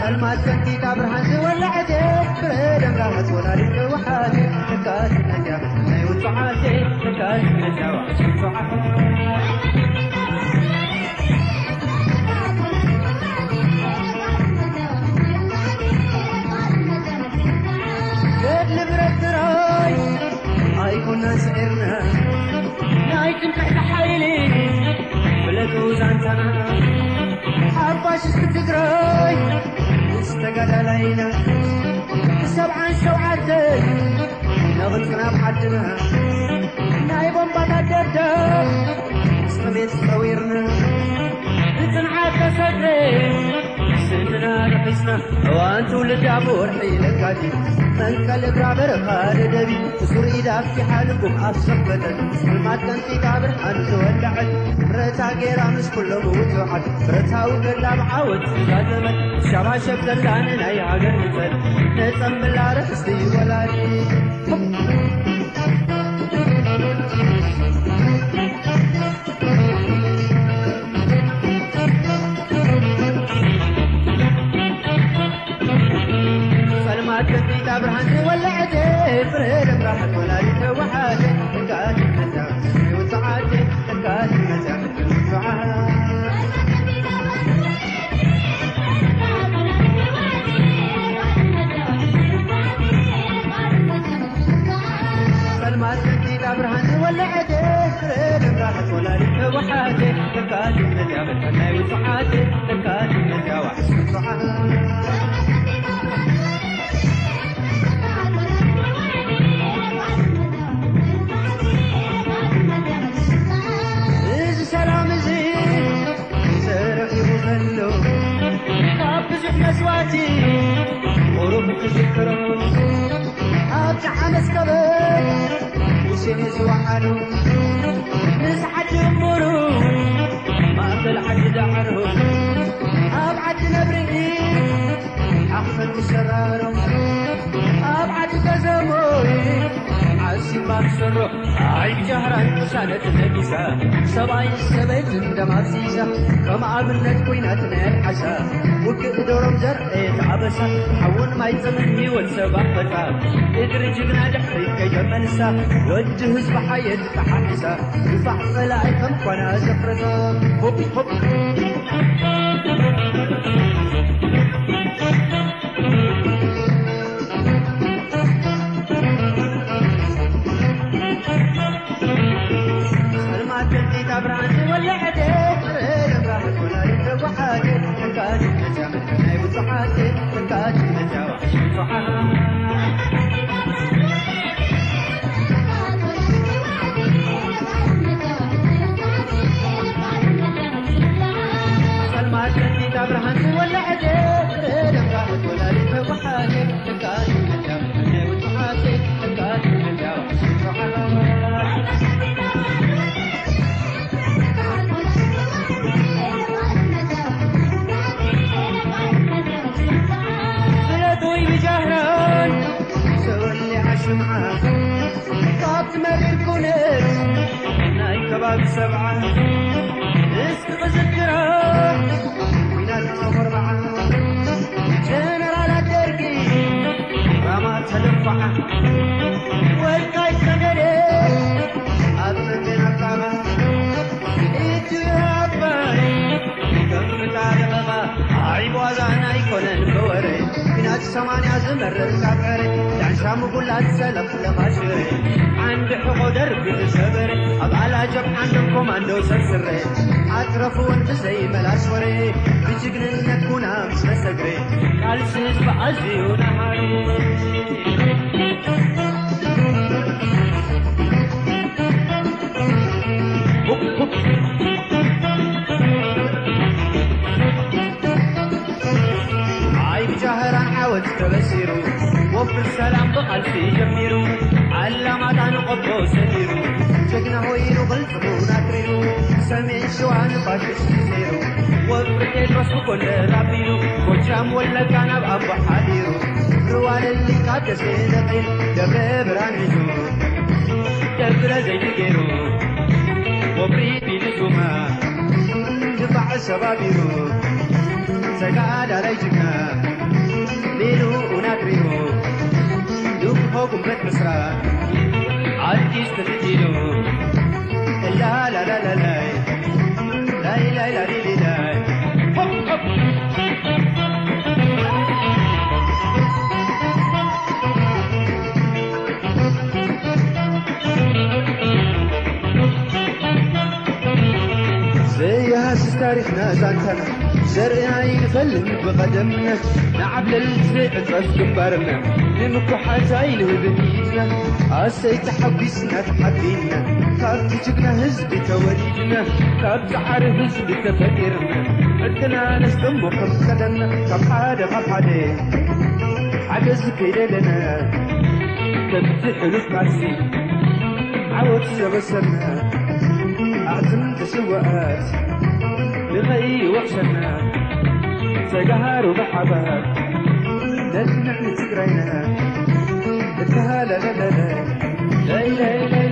سلمات كنتي كابرهان ولا عجيب فريدم راحت ولا ريك وحالي تكاس نجا نايوت صحاتي تكاس نجا وحشي صحاتي قد لبرد راي هايكونا سعرنا نايكن تحت حيلي بلدو زانتنا حباش اسكتقراي استقد علينا سبعا سوعتي نغلقنا بحدنا نايبون بطا الدردر اسمبيت صويرنا نتنعاد صدري سنتنا رحسنا وانتو للدعبور حيلك قادي من قلب رابر خالد دبي سوري دافتي حالكم أصبتا سلمات كنتي كابر حنزو اللعد برتا قيرا مش كله موتوحد برتا وقلا بعاود سيزادمت شبا شبت اللاننا يا قرنفل نتم بالله رحستي ولاني كنتي تابرهان ولا عجيب فريدم راحت ولا ريك وحالي تكاد النزاع وسعاتي تكاد النزاع وسعاتي سلمات كنتي تابرهان ولا عجيب فريدم راحت ولا ريك وحالي تكاد النزاع وسعاتي تكاد النزاع وسعاتي نسواتي وربك ذكرى أبجع مسكبر وشيز وحلو نسعد أمورو ما طلعت دعرو أبعد نبرقي أحسن وشرارو أبعد كزموي عسي ما بسرو عيب جهران وشانت نبيسا سبعين سبيت اندما سيسا كما عبرنت كويناتنا الحسا وكدورم زرقيت عبسا حون ما يتمني والسبع فتا ادري جبنا دحري كجملسا وجه هزب حيد تححسا يفح فلايكم وانا زفرتا هوب هوب براني ولا عديت فريدم راحت ولا ريك وحالي تكاد النجا نايب صحاتي تكاد النجا وحشي صحاتي سلمات كنتي تابرهان ولا عديت فريدم راحت ولا ريك وحالي تكاد النجا نايب صحاتي تكاد النجا وحشي صحاتي طابت مرير كونيس ناي كباب سبعة اسك غزكرة وينات صبر معا جنرال الدرقي رامات تدفع والكاي سنري أطلبين القامة إيتو يا أباري كم تعلقها عيب وزعنا يكونن بوري بنات سمانيا زمرر كابري شامو كلها تسلف لما شري عند حقو دربي تشبري أبعلا جب عندكم عنده سرسري أترفوا انت زي ملاشوري بجقن نكونا مش مسقري قال سيس بعزي ونهاري عايب جاهران حاول تبسيرو وفي السلام بقلبي جميرو علامات عن قبو سنيرو جقنا هويرو بالفقو ناكريرو سمين شوان باشش تسيرو وفرتين رسو كل رابيرو وجام ولا كان بأبو حاليرو روال اللي كابتس كيدقين دبر برانيزو دبر زي تجيرو وبريد بيدسوما دفع الشبابيرو سقاد عليجنا ليلو وناكريو دوك فوقم بيت مسرا عالكيس تفتيلو لا لا لا لا لا لا لا لا لا لا هوب هوب زي هاس تاريخنا زانتنا زرعنا ينفلم بقدمنا نعبل الزيع ترس كبارنا نمكو حزايل وبنيتنا عسي تحبسنا تحبينا كاب تجقنا هزب توريدنا كاب زعر هزب تفكرنا عدنا نستنبو خمسدنا كاب حادي عجز كيدلنا تبتحلو كارسي عود سبسنا أعزم تسوقات لغي وحشنا سجهار ومحبات لازم نحن تقرينا لا لا لا لا لا لا لا